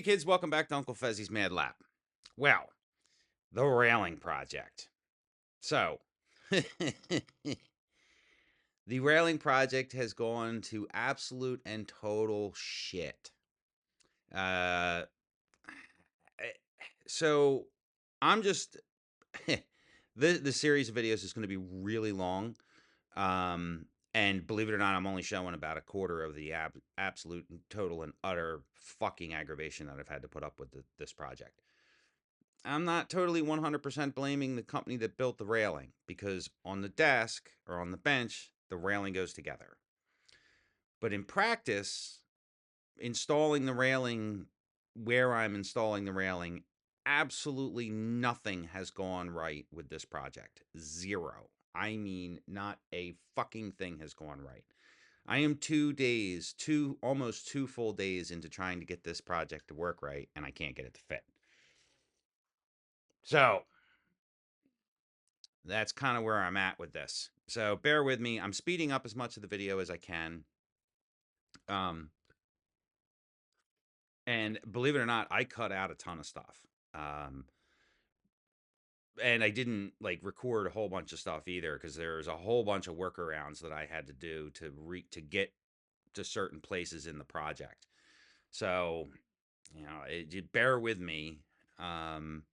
Hey kids, welcome back to Uncle Fezzi's Mad Lab. Well, the railing project. So, the railing project has gone to absolute and total shit. Uh, eh, so I'm just the series of videos is going to be really long. Um, and believe it or not, I'm only showing about a quarter of the absolute and total and utter fucking aggravation that I've had to put up with this project. I'm not totally 100% blaming the company that built the railing because on the desk or on the bench, the railing goes together. But in practice, installing the railing where I'm installing the railing, absolutely nothing has gone right with this project. Zero. I mean, not a fucking thing has gone right. I am 2 days, almost 2 full days into trying to get this project to work right, and I can't get it to fit. So, that's kind of where I'm at with this. So bear with me. I'm speeding up as much of the video as I can. Um, and believe it or not, I cut out a ton of stuff. Um, and I didn't like record a whole bunch of stuff either because there's a whole bunch of workarounds that I had to do to get to certain places in the project. So, you bear with me. Um,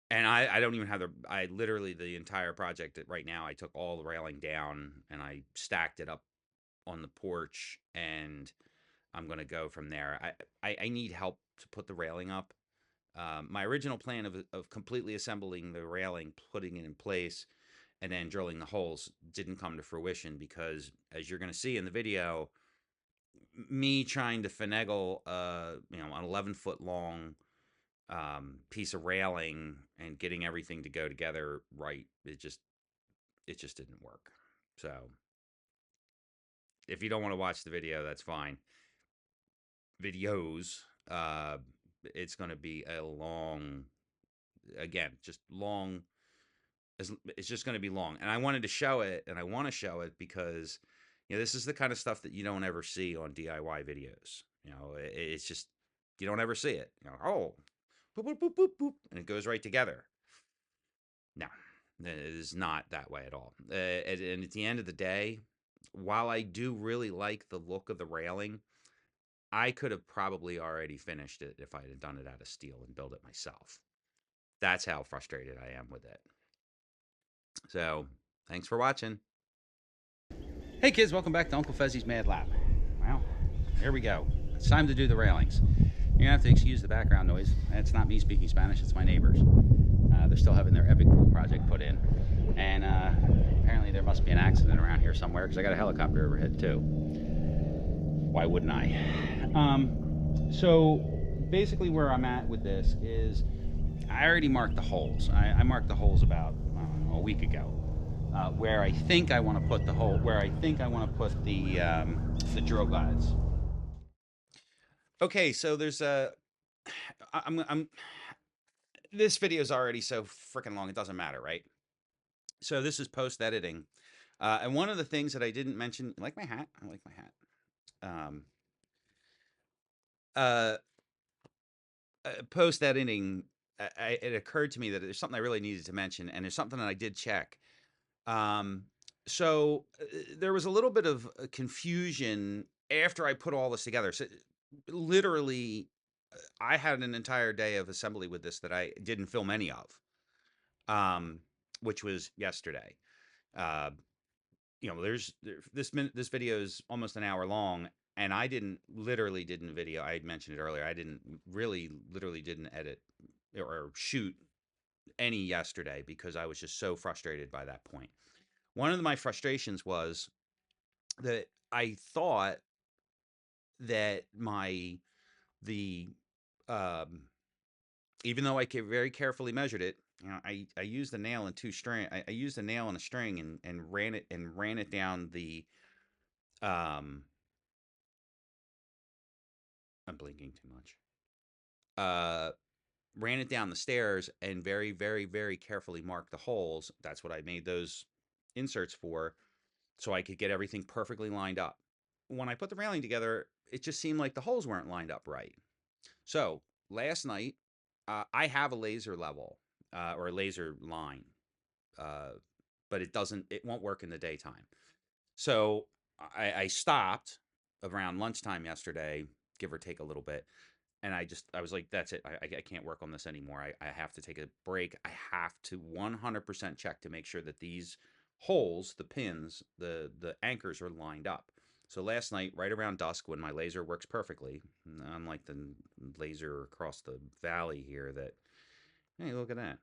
and I don't even have I literally the entire project right now, I took all the railing down and I stacked it up on the porch, and I'm gonna go from there. I need help to put the railing up. My original plan of completely assembling the railing, putting it in place, and then drilling the holes didn't come to fruition because, as you're gonna see in the video, me trying to finagle an 11-foot long piece of railing and getting everything to go together right, it just didn't work. So if you don't want to watch the video, that's fine. Videos, uh, it's going to be a long, again, just long. It's just going to be long, and I wanted to show it, and I want to show it because this is the kind of stuff that you don't ever see on DIY videos. It's just you don't ever see it. Oh, boop boop boop boop boop, and it goes right together. No, it is not that way at all. And at the end of the day, while I do really like the look of the railing, I could have probably already finished it if I had done it out of steel and built it myself. That's how frustrated I am with it. So, thanks for watching. Hey kids, welcome back to Uncle Fezzi's Mad Lab. Well, here we go. It's time to do the railings. You're gonna have to excuse the background noise. It's not me speaking Spanish, it's my neighbors. They're still having their epic pool project put in. And apparently there must be an accident around here somewhere because I got a helicopter overhead too. Why wouldn't I? So basically where I'm at with this is I already marked the holes. I marked the holes about a week ago. Where I think I want to put the hole, where I think I want to put the drill guides. Okay, so there's a, this video is already so freaking long, it doesn't matter, right? So this is post editing, and one of the things that I didn't mention, like my hat, I like my hat. Uh, Post editing, it occurred to me that there's something I really needed to mention, and there's something that I did check. So there was a little bit of confusion after I put all this together. So literally, I had an entire day of assembly with this that I didn't film any of, which was yesterday. Uh, this video is almost an hour long, and I literally didn't video. I had mentioned it earlier. I didn't really, literally didn't edit or shoot any yesterday because I was just so frustrated by that point. One of my frustrations was that I thought that the um, even though I very carefully measured it, I used the nail and two string. I used a nail and a string and ran it down the um. I'm blinking too much. Ran it down the stairs and very, very, very carefully marked the holes. That's what I made those inserts for, so I could get everything perfectly lined up. When I put the railing together, it just seemed like the holes weren't lined up right. So last night, I have a laser level or a laser line, uh, but it won't work in the daytime. So I stopped around lunchtime yesterday, give or take a little bit, and I was like, that's it. I can't work on this anymore. I have to take a break. I have to 100% check to make sure that these holes, the pins, the anchors are lined up. So last night, right around dusk, when my laser works perfectly, unlike the laser across the valley here, that hey, look at that.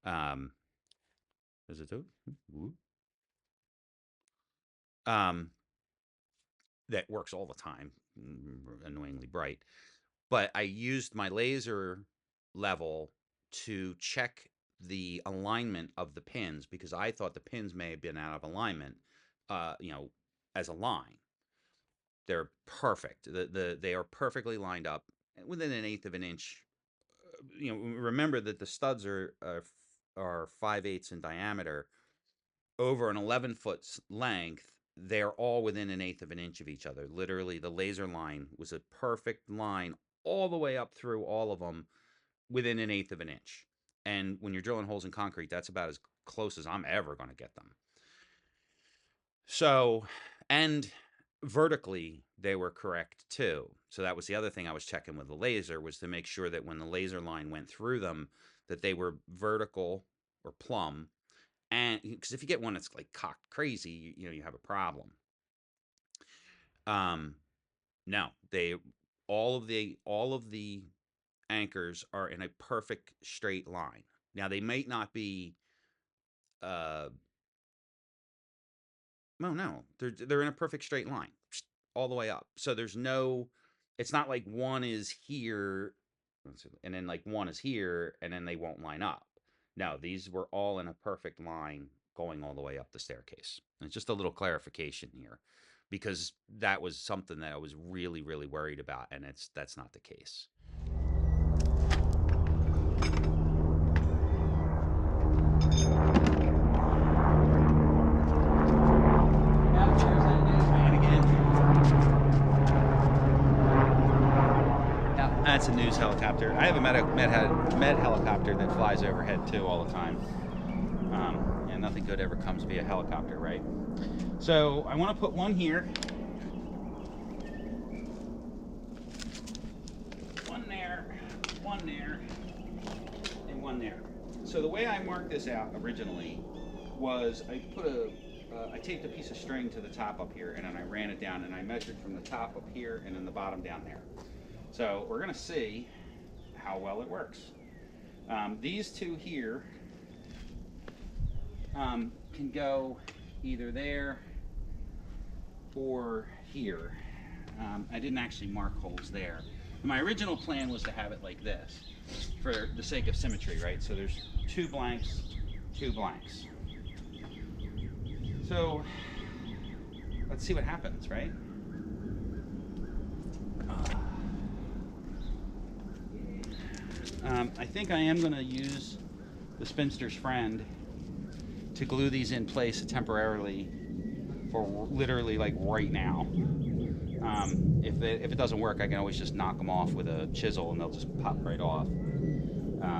Huh. Is it too? Ooh. Um, that works all the time, annoyingly bright. But I used my laser level to check the alignment of the pins because I thought the pins may have been out of alignment, you know, as a line. They're perfect. They are perfectly lined up within an eighth of an inch. You know, remember that the studs are 5/8 in diameter over an 11-foot length. They're all within an eighth of an inch of each other. Literally, the laser line was a perfect line all the way up through all of them within an eighth of an inch. And when you're drilling holes in concrete, that's about as close as I'm ever going to get them. So, and vertically, they were correct too. So that was the other thing I was checking with the laser, was to make sure that when the laser line went through them, that they were vertical or plumb. And because if you get one that's like cocked crazy, you know, you have a problem. Um, no, all of the anchors are in a perfect straight line. Now they might not be uh oh no, they're in a perfect straight line all the way up. So there's no, it's not like one is here and then like one is here and then they won't line up. No, these were all in a perfect line going all the way up the staircase. And it's just a little clarification here because that was something that I was really, really worried about, and that's not the case. That's a news helicopter. I have a med helicopter that flies overhead too all the time. And nothing good ever comes via helicopter, right? So I want to put one here, one there, and one there. So the way I marked this out originally was I taped a piece of string to the top up here, and then I ran it down, and I measured from the top up here and then the bottom down there. So we're going to see how well it works. These two here can go either there or here. I didn't actually mark holes there. My original plan was to have it like this for the sake of symmetry, right? So there's two blanks, two blanks. So let's see what happens, right? I think I am going to use the spinster's friend to glue these in place temporarily for literally like right now. If it doesn't work, I can always just knock them off with a chisel and they'll just pop right off.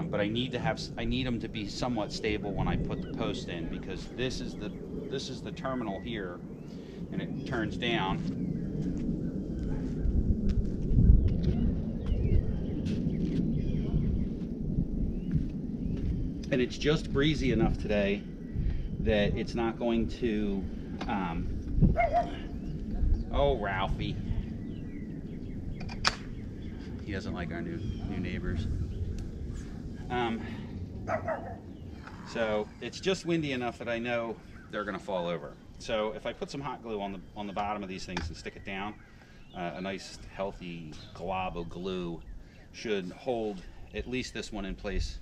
But I need them to be somewhat stable when I put the post in, because this is the terminal here, and it turns down. And it's just breezy enough today that it's not going to, oh, Ralphie. He doesn't like our new neighbors. So it's just windy enough that I know they're gonna fall over. So if I put some hot glue on the bottom of these things and stick it down, a nice healthy glob of glue should hold at least this one in place,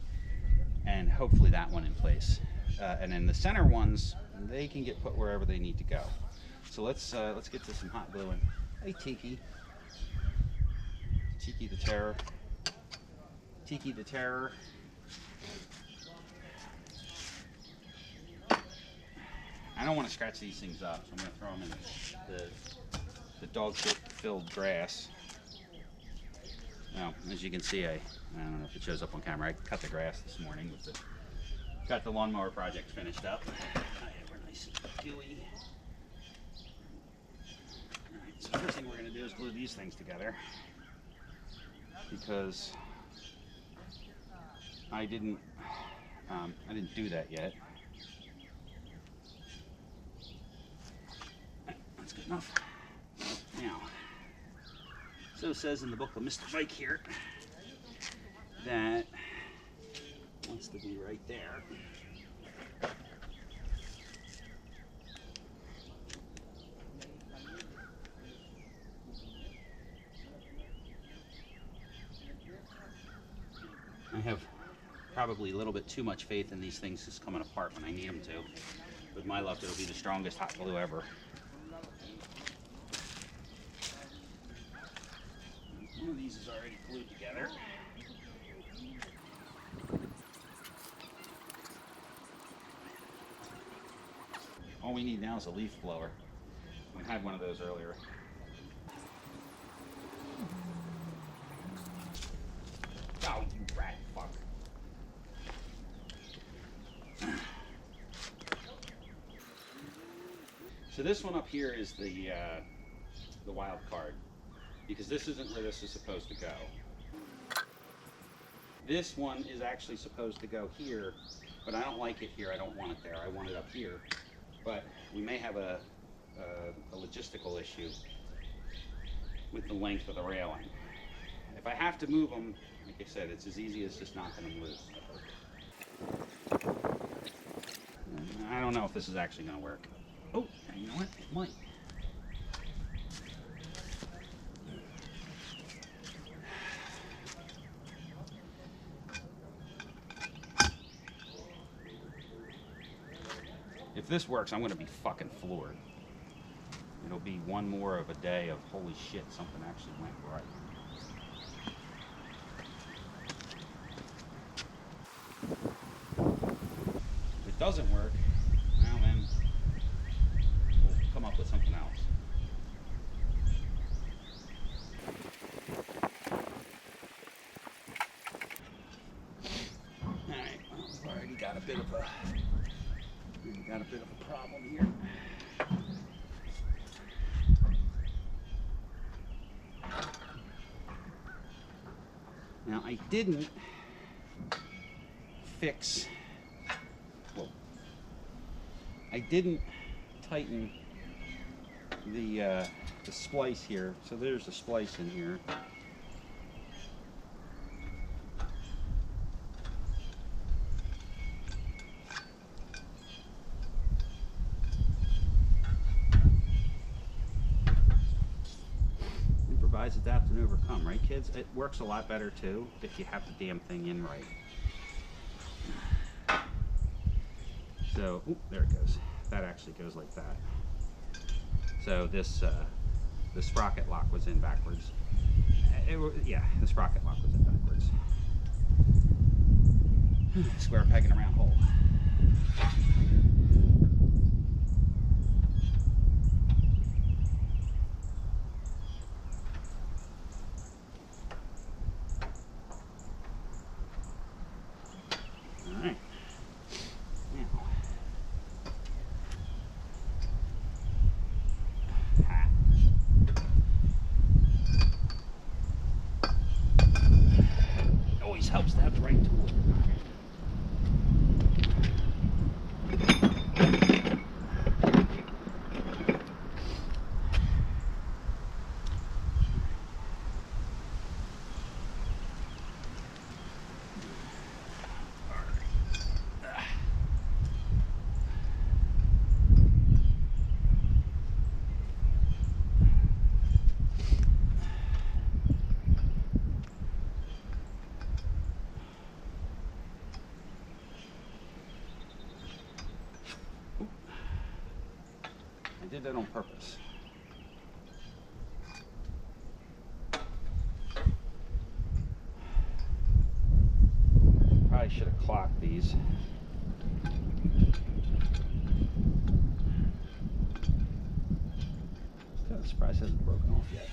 and hopefully that one in place. And then the center ones, they can get put wherever they need to go. So let's get to some hot glue. Hey, Tiki. Tiki the Terror. Tiki the Terror. I don't want to scratch these things up, so I'm going to throw them in the dog shit filled grass. Now, as you can see, I don't know if it shows up on camera, I cut the grass this morning with the, got the lawnmower project finished up. I have her nice and gooey. Alright, so first thing we're going to do is glue these things together, because I didn't do that yet. That's good enough. Now, so it says in the book of Mr. Mike here that wants to be right there. I have probably a little bit too much faith in these things just coming apart when I need them to. With my luck, it'll be the strongest hot glue ever. One of these is already glued together. All we need now is a leaf blower. We had one of those earlier. Oh, you rat fuck. So this one up here is the wild card, because this isn't where this is supposed to go. This one is actually supposed to go here, but I don't like it here. I don't want it there. I want it up here. But we may have a logistical issue with the length of the railing. If I have to move them, like I said, it's as easy as just knocking them loose. I don't know if this is actually going to work. Oh, you know what? It might. If this works, I'm going to be fucking floored. It'll be one more of a day of holy shit, something actually went right. If it doesn't work, well then we'll come up with something else. Alright, well, we've already got a bit of a problem here. Now I didn't fix, well, I didn't tighten the splice here. So there's a splice in here. Adapt and overcome, right, kids? It works a lot better too if you have the damn thing in right. So, there it goes. That actually goes like that. So this the sprocket lock was in backwards. Yeah, the sprocket lock was in backwards. Square peg in a round hole. Helps to have the right tool. I did that on purpose. Probably should have clocked these. Still surprised it hasn't broken off yet.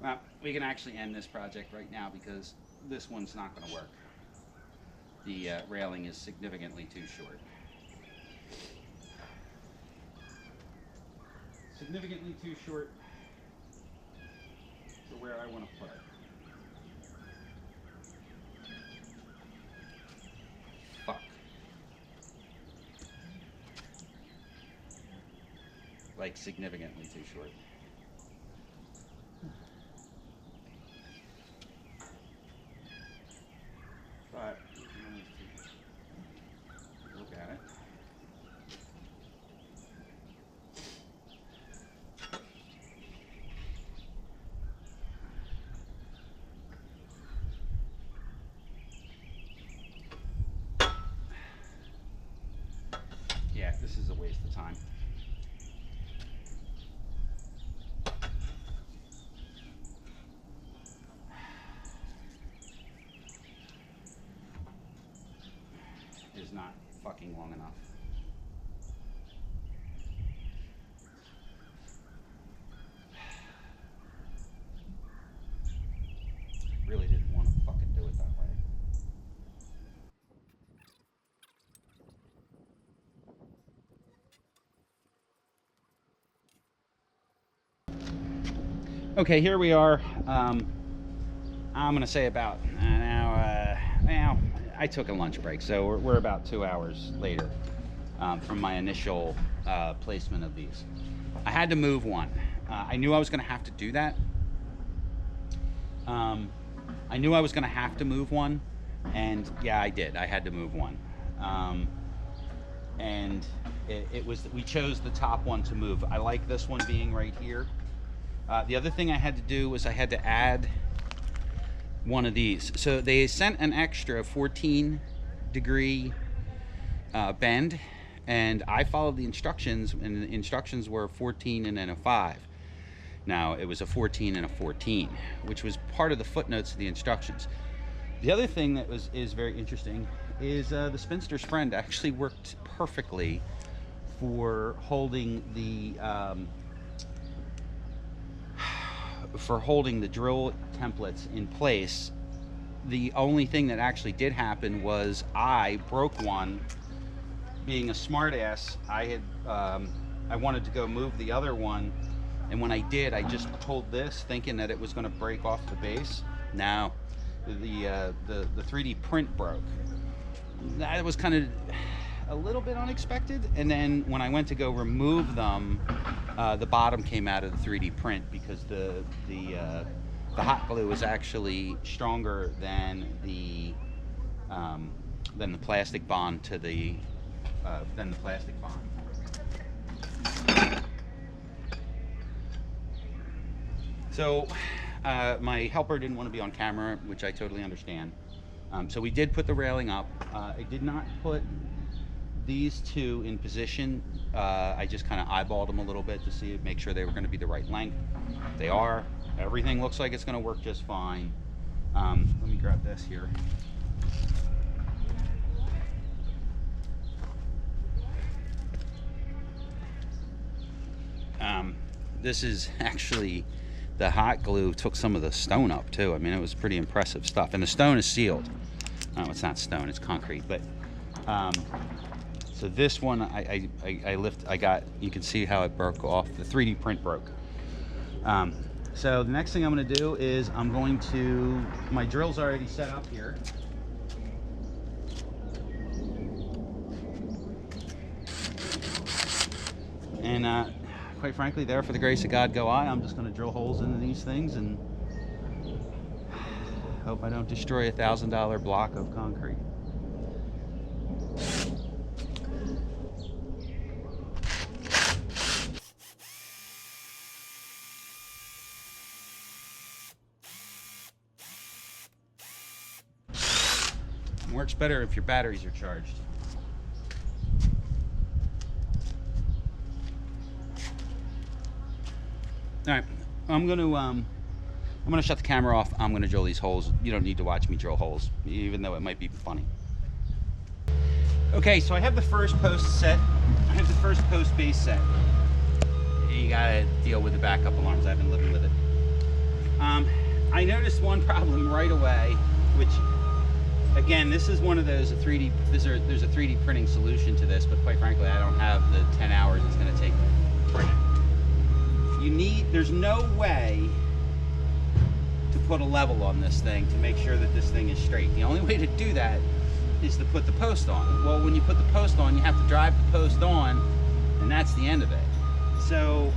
Well, we can actually end this project right now because this one's not going to work. The railing is significantly too short. Significantly too short to where I want to put it. Fuck. Like significantly too short. But you can always look at it. Yeah, this is a waste of time. Is not fucking long enough. Really didn't want to fucking do it that way. Okay, here we are. I'm gonna say about now. I took a lunch break, so we're about 2 hours later from my initial placement of these. I had to move one. I knew I was gonna have to do that. I knew I was gonna have to move one, and yeah, I did. I had to move one, and it was we chose the top one to move. I like this one being right here. The other thing I had to do was I had to add one of these. So they sent an extra 14-degree bend, and I followed the instructions, and the instructions were 14 and then a 5. Now it was a 14 and a 14, which was part of the footnotes of the instructions. The other thing that is very interesting is the spinster's friend actually worked perfectly for holding the drill templates in place. The only thing that actually did happen was I broke one. Being a smartass, I wanted to go move the other one, and when I did, I just pulled this thinking that it was going to break off the base. Now, the 3D print broke. That was kind of a little bit unexpected, and then when I went to go remove them, the bottom came out of the 3D print because the hot glue was actually stronger than the plastic bond to the plastic bond. So my helper didn't want to be on camera, which I totally understand. So we did put the railing up. I did not put these two in position. I just kind of eyeballed them a little bit to make sure they were going to be the right length. They are. Everything looks like it's going to work just fine. Let me grab this here. This is actually, the hot glue took some of the stone up too. I mean, it was pretty impressive stuff. And the stone is sealed. No, it's not stone, it's concrete. But so this one I got, you can see how it broke off. The 3D print broke. So the next thing I'm going to do is my drill's already set up here. And quite frankly, there for the grace of God go I. I'm just going to drill holes into these things and hope I don't destroy a $1,000 block of concrete. It works better if your batteries are charged. All right, I'm gonna shut the camera off. I'm gonna drill these holes. You don't need to watch me drill holes, even though it might be funny. Okay, so I have the first post set. I have the first post base set. You gotta deal with the backup alarms. I've been living with it. I noticed one problem right away, which, again, this is one of those there's a 3D printing solution to this, but quite frankly, I don't have the 10 hours it's going to take to print it. There's no way to put a level on this thing to make sure that this thing is straight. The only way to do that is to put the post on. Well, when you put the post on, you have to drive the post on, and that's the end of it. So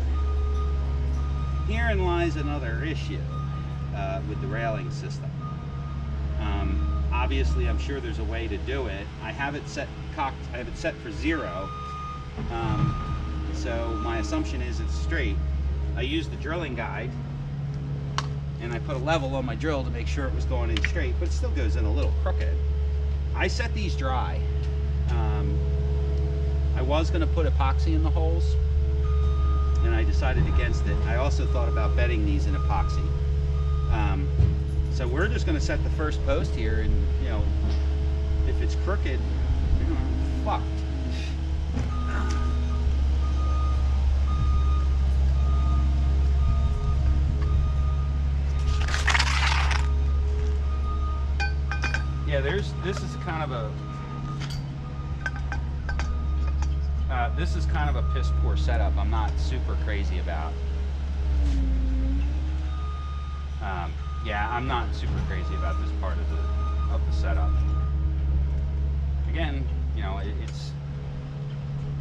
herein lies another issue with the railing system. Obviously, I'm sure there's a way to do it. I have it set for 0. So my assumption is it's straight. I used the drilling guide, and I put a level on my drill to make sure it was going in straight, but it still goes in a little crooked. I set these dry. I was going to put epoxy in the holes, and I decided against it. I also thought about bedding these in epoxy. So we're just going to set the first post here, and you know, if it's crooked, you know, fucked. Yeah, this is kind of a piss poor setup. I'm not super crazy about. Yeah, I'm not super crazy about this part of the setup. Again, you know,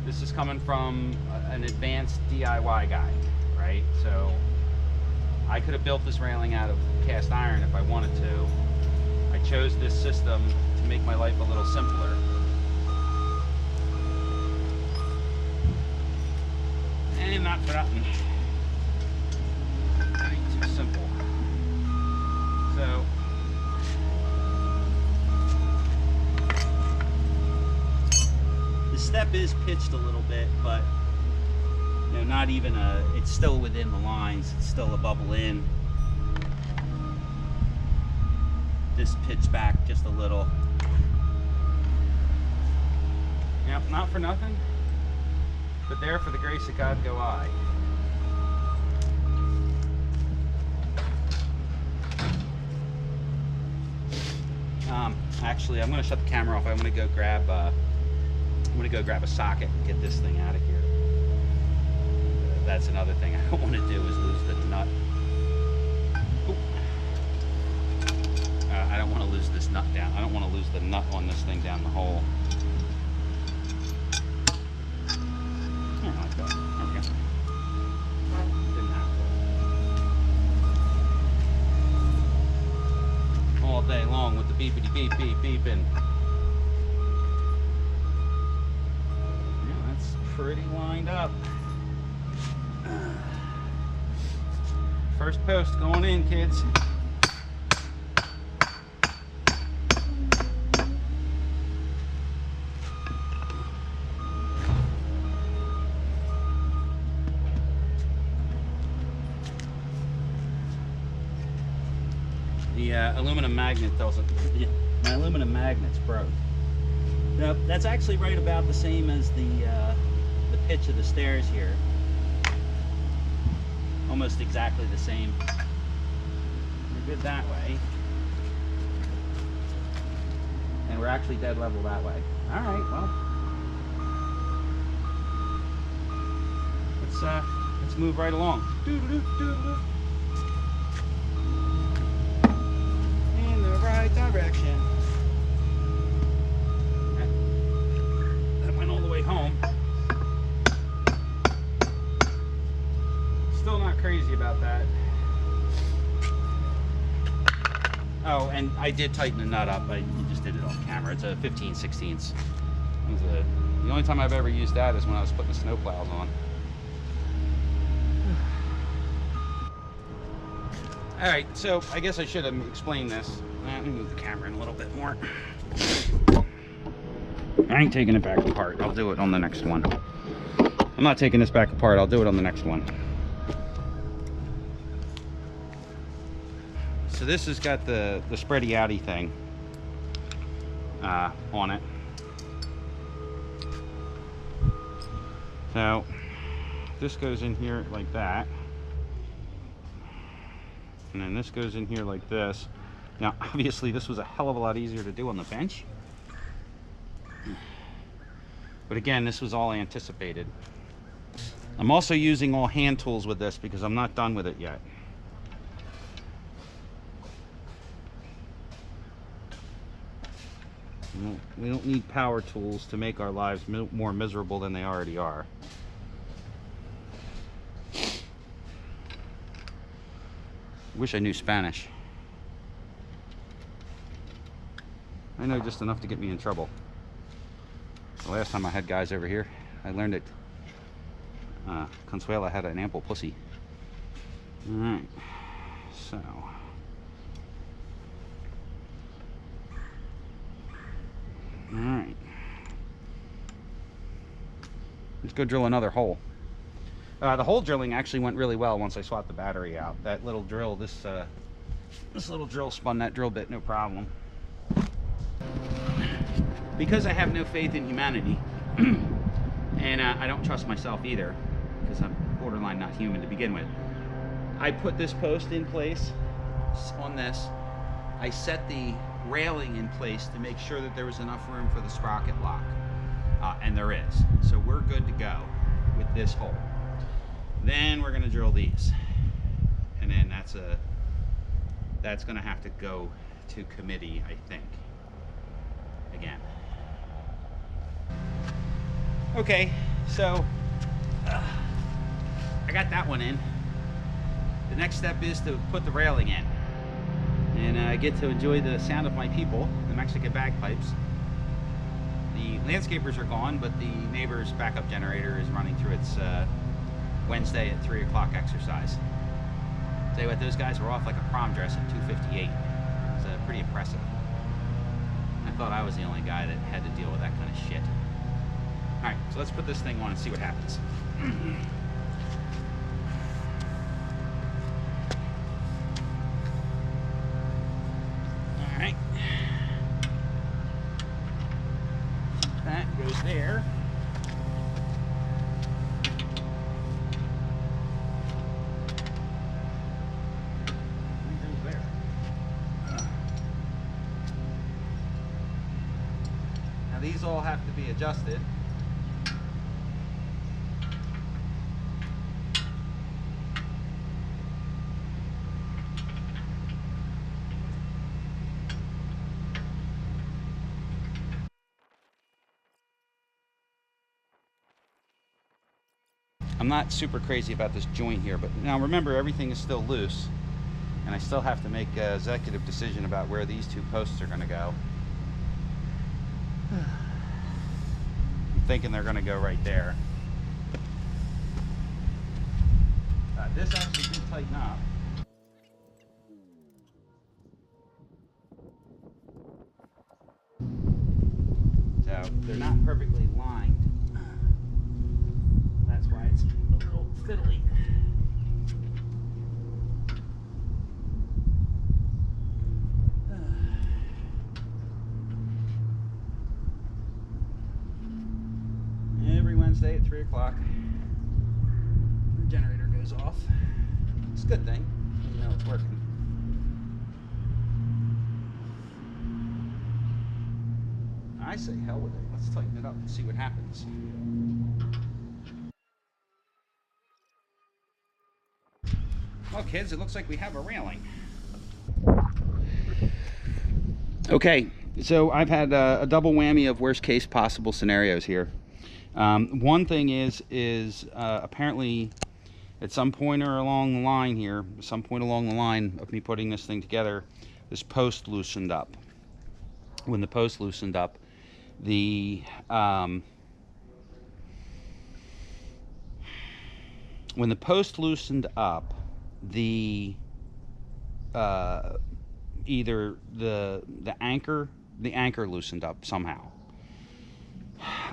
this is coming from an advanced DIY guy, right? So I could have built this railing out of cast iron if I wanted to. I chose this system to make my life a little simpler. And not forgotten. Ain't too simple. So the step is pitched a little bit, but you know, not even it's still within the lines. It's still a bubble in. This pitched back just a little. Yep, not for nothing, but there for the grace of God go I. Actually, I'm going to shut the camera off. I'm going to go grab a socket and get this thing out of here. That's another thing I don't want to do is lose the nut. I don't want to lose this nut down. I don't want to lose the nut on this thing down the hole. Yeah, like that. There we go. Didn't have to. All day long with the beepity beep beep beeping. Yeah, that's pretty lined up. First post going in, kids. The aluminum magnet doesn't. My aluminum magnet's broke. Now, that's actually right about the same as the pitch of the stairs here. Almost exactly the same. We're good that way. And we're actually dead level that way. Alright, well. Let's move right along. Doo-doo-doo-doo-doo. In the right direction. That went all the way home. Still not crazy about that. Oh, and I did tighten the nut up. I just did it on camera. It's a 15/16. The only time I've ever used that is when I was putting the snow plows on. Alright, so I guess I should have explained this. Let me move the camera in a little bit more. I ain't taking it back apart. I'll do it on the next one. I'm not taking this back apart. I'll do it on the next one. So this has got the spready outy thing on it. So this goes in here like that. And then this goes in here like this. Now, obviously, this was a hell of a lot easier to do on the bench. But again, this was all anticipated. I'm also using all hand tools with this because I'm not done with it yet. We don't need power tools to make our lives more miserable than they already are. Wish I knew Spanish. I know just enough to get me in trouble. The last time I had guys over here, I learned it. Consuela had an ample pussy. Alright, so. Alright. Let's go drill another hole. The hole drilling actually went really well once I swapped the battery out. That little drill, this little drill spun that drill bit no problem. Because I have no faith in humanity, and I don't trust myself either, because I'm borderline not human to begin with, I put this post in place on this. I set the railing in place to make sure that there was enough room for the sprocket lock, and there is. So we're good to go with this hole. Then we're going to drill these, and then that's going to have to go to committee, I think, again. Okay, so I got that one in. The next step is to put the railing in, and I get to enjoy the sound of my people, the Mexican bagpipes. The landscapers are gone, but the neighbor's backup generator is running through its Wednesday at 3 o'clock exercise. Tell you what, those guys were off like a prom dress at 2:58. It was pretty impressive. I thought I was the only guy that had to deal with that kind of shit. Alright, so let's put this thing on and see what happens. Alright. That goes there. These all have to be adjusted. I'm not super crazy about this joint here, but now remember, everything is still loose, and I still have to make an executive decision about where these two posts are going to go. I'm thinking they're going to go right there. This actually did tighten up. So they're not perfectly lined. That's why it's a little fiddly. Every Wednesday at 3 o'clock, the generator goes off. It's a good thing, you know it's working. I say hell with it. Let's tighten it up and see what happens. Well, kids, it looks like we have a railing. Okay, so I've had a double whammy of worst case possible scenarios here. One thing is apparently at some point or along the line here, some point along the line of me putting this thing together, this post loosened up. When the post loosened up, the either the anchor loosened up somehow.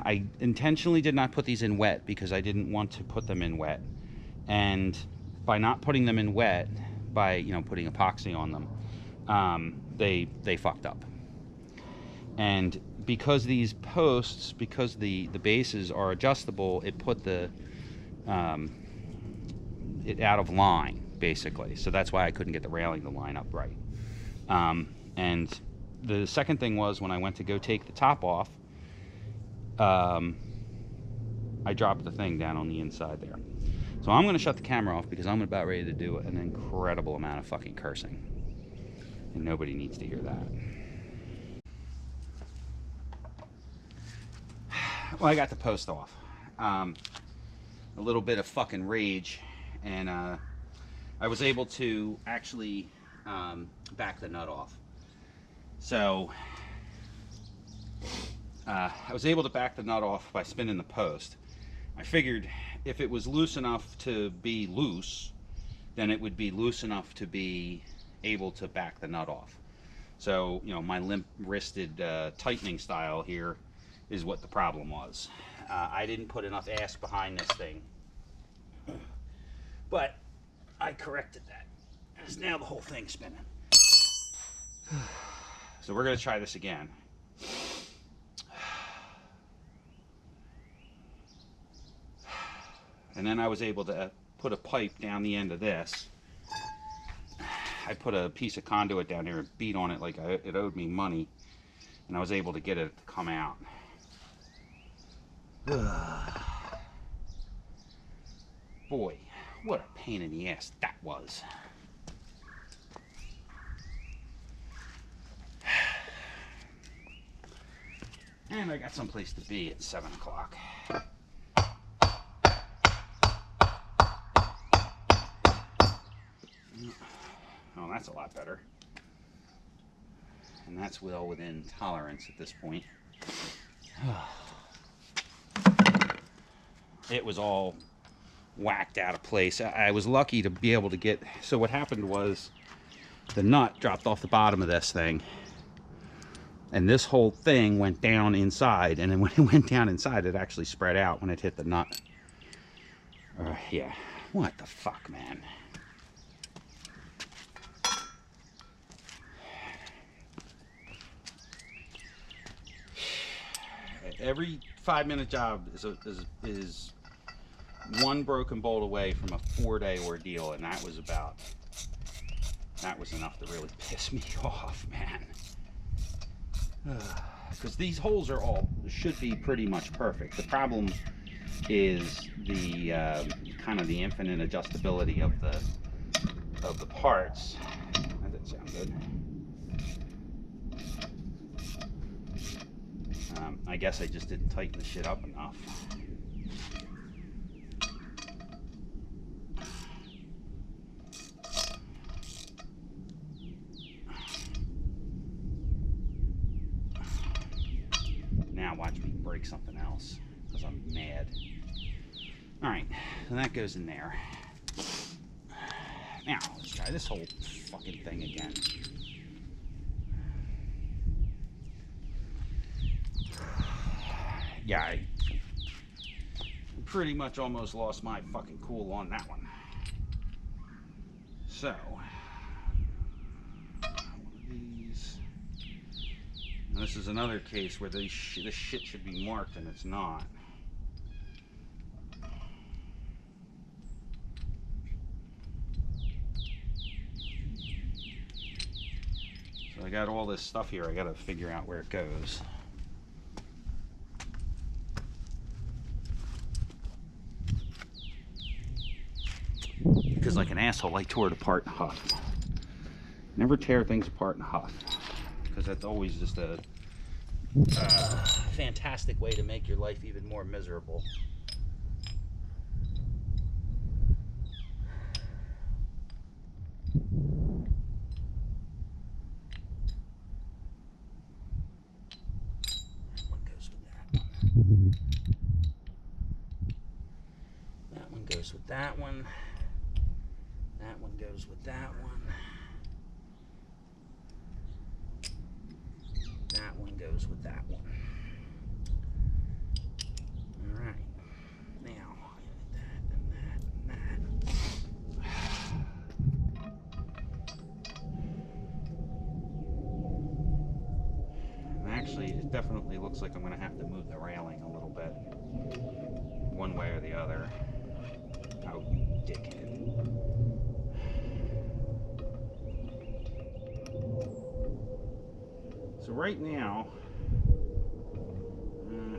I intentionally did not put these in wet because I didn't want to put them in wet, and by not putting them in wet, by putting epoxy on them, they fucked up. And because these posts, because the bases are adjustable, it put it out of line, basically. So that's why I couldn't get the railing to line up right. And the second thing was when I went to go take the top off, I dropped the thing down on the inside there. So I'm going to shut the camera off because I'm about ready to do an incredible amount of fucking cursing. And nobody needs to hear that. Well, I got the post off. A little bit of fucking rage. And I was able to actually back the nut off. So I was able to back the nut off by spinning the post. I figured if it was loose enough to be loose, then it would be loose enough to be able to back the nut off. So, you know, my limp-wristed tightening style here is what the problem was. I didn't put enough ass behind this thing. But I corrected that. It's now the whole thing spinning. So we're going to try this again. And then I was able to put a pipe down the end of this. I put a piece of conduit down here and beat on it like it owed me money. And I was able to get it to come out. Boy, what a pain in the ass that was. And I got someplace to be at 7 o'clock. Oh, that's a lot better. And that's well within tolerance at this point. It was all whacked out of place. I was lucky to be able to get... So what happened was the nut dropped off the bottom of this thing. And this whole thing went down inside. And then when it went down inside, it actually spread out when it hit the nut. Yeah. What the fuck, man? Every 5-minute job is one broken bolt away from a 4-day ordeal, and that was enough to really piss me off, man. Because these holes should be pretty much perfect. The problem is the kind of the infinite adjustability of the parts. That didn't sound good. I guess I just didn't tighten the shit up enough. Now watch me break something else, because I'm mad. Alright, so that goes in there. Now, let's try this whole fucking thing again. Yeah, I pretty much almost lost my fucking cool on that one. So, one of these. Now, this is another case where this shit should be marked and it's not. So I got all this stuff here, I gotta figure out where it goes. Because like an asshole, I tore it apart in a huff. Never tear things apart in a huff. Because that's always just a fantastic way to make your life even more miserable. That one goes with that one. That one goes with that one. That one goes with that one. That one goes with that one. All right. Now, that and that and that. And actually, it definitely looks like I'm going to have to move the railing a little bit. One way or the other. Oh, you dickhead. So right now, I'm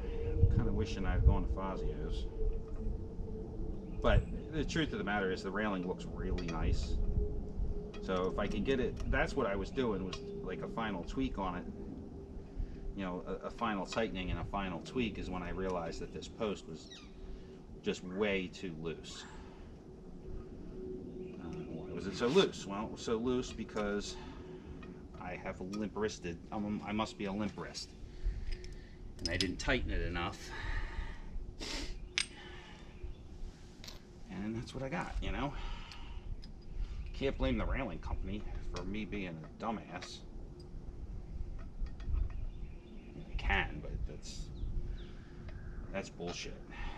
kind of wishing I'd gone to Fazio's. But the truth of the matter is the railing looks really nice. So if I could get it, that's what I was doing, was like a final tweak on it. You know, a final tightening and a final tweak is when I realized that this post was just way too loose. Why was it so loose? Well, it was so loose because I have a limp wristed, I must be a limp wrist. And I didn't tighten it enough. And that's what I got, you know? Can't blame the railing company for me being a dumbass. I can, but that's bullshit.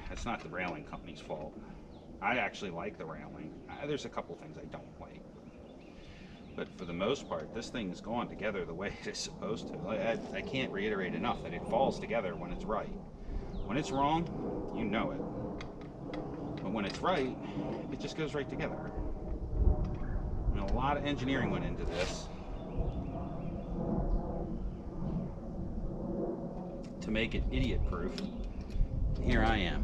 That's not the railing company's fault. I actually like the railing. There's a couple things I don't like. But for the most part, this thing is going together the way it is supposed to. I can't reiterate enough that it falls together when it's right. When it's wrong, you know it. But when it's right, it just goes right together. I mean, a lot of engineering went into this to make it idiot-proof. Here I am.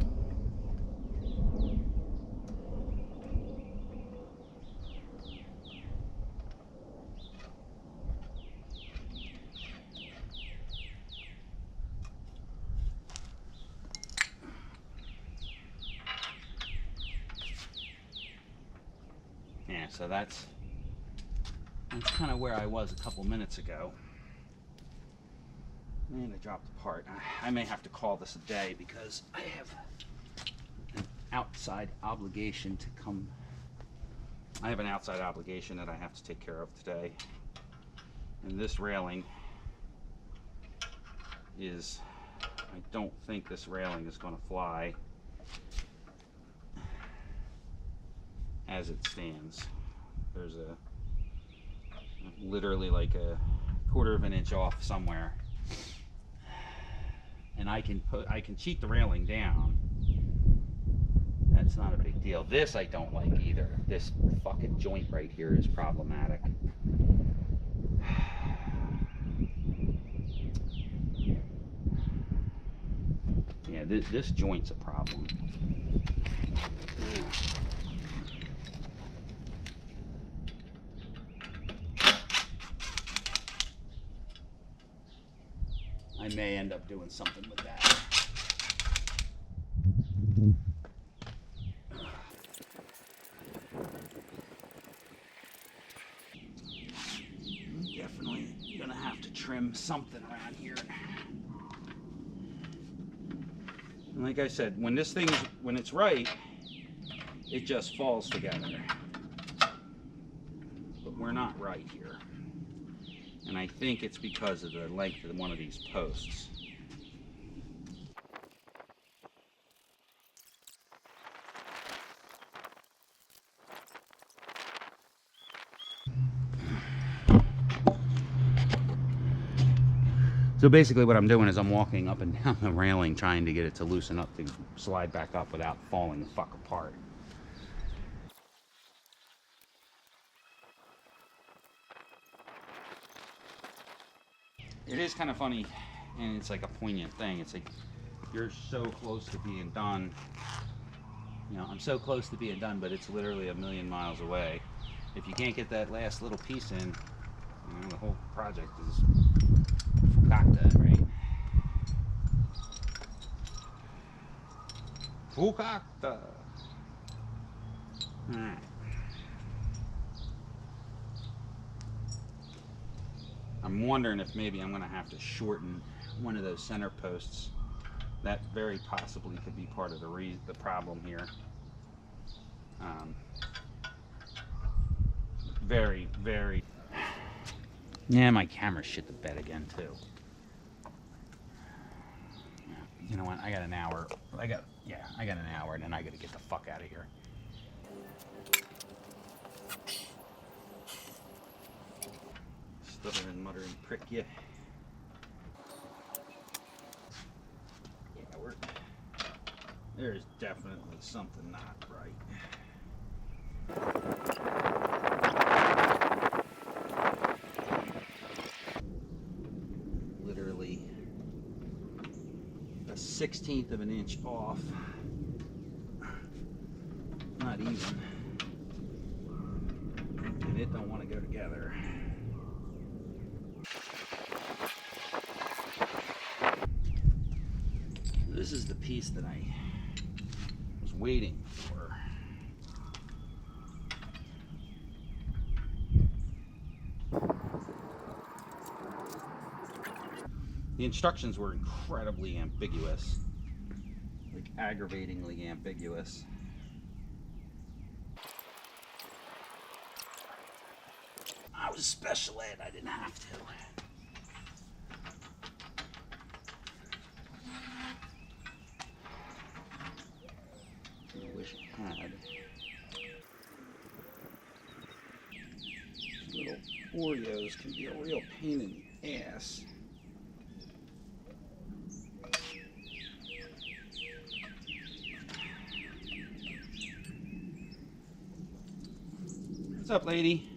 Yeah, so that's kind of where I was a couple minutes ago. And I dropped the part. I may have to call this a day because I have an outside obligation to come. I have an outside obligation that I have to take care of today. And this railing is, I don't think this railing is going to fly as it stands. There's literally like a quarter of an inch off somewhere. And I can cheat the railing down. That's not a big deal. This I don't like either. This fucking joint right here is problematic. Yeah, this joint's a problem. I may end up doing something with that. Definitely gonna have to trim something around here. And like I said, when this thing, when it's right, it just falls together. But we're not right here. And I think it's because of the length of one of these posts. So basically what I'm doing is I'm walking up and down the railing trying to get it to loosen up to slide back up without falling the fuck apart. It is kind of funny, and it's like a poignant thing. It's like you're so close to being done. You know, I'm so close to being done, but it's literally a million miles away. If you can't get that last little piece in, you know, the whole project is fukakta, right? Fukakta. Alright. I'm wondering if maybe I'm going to have to shorten one of those center posts. That very possibly could be part of the problem here. Very, very. Yeah, my camera shit the bed again too. You know what? I got an hour. I got an hour, and then I got to get the fuck out of here. Stuttering, muttering prick, yeah. Yeah, there's definitely something not right. 1/16 of an inch off. Not even. And it don't want to go together. This is the piece that I was waiting for. The instructions were incredibly ambiguous, like aggravatingly ambiguous. I was special ed, I didn't have to. I wish I had. Little Oreos can be a real pain in the ass. What's up, lady?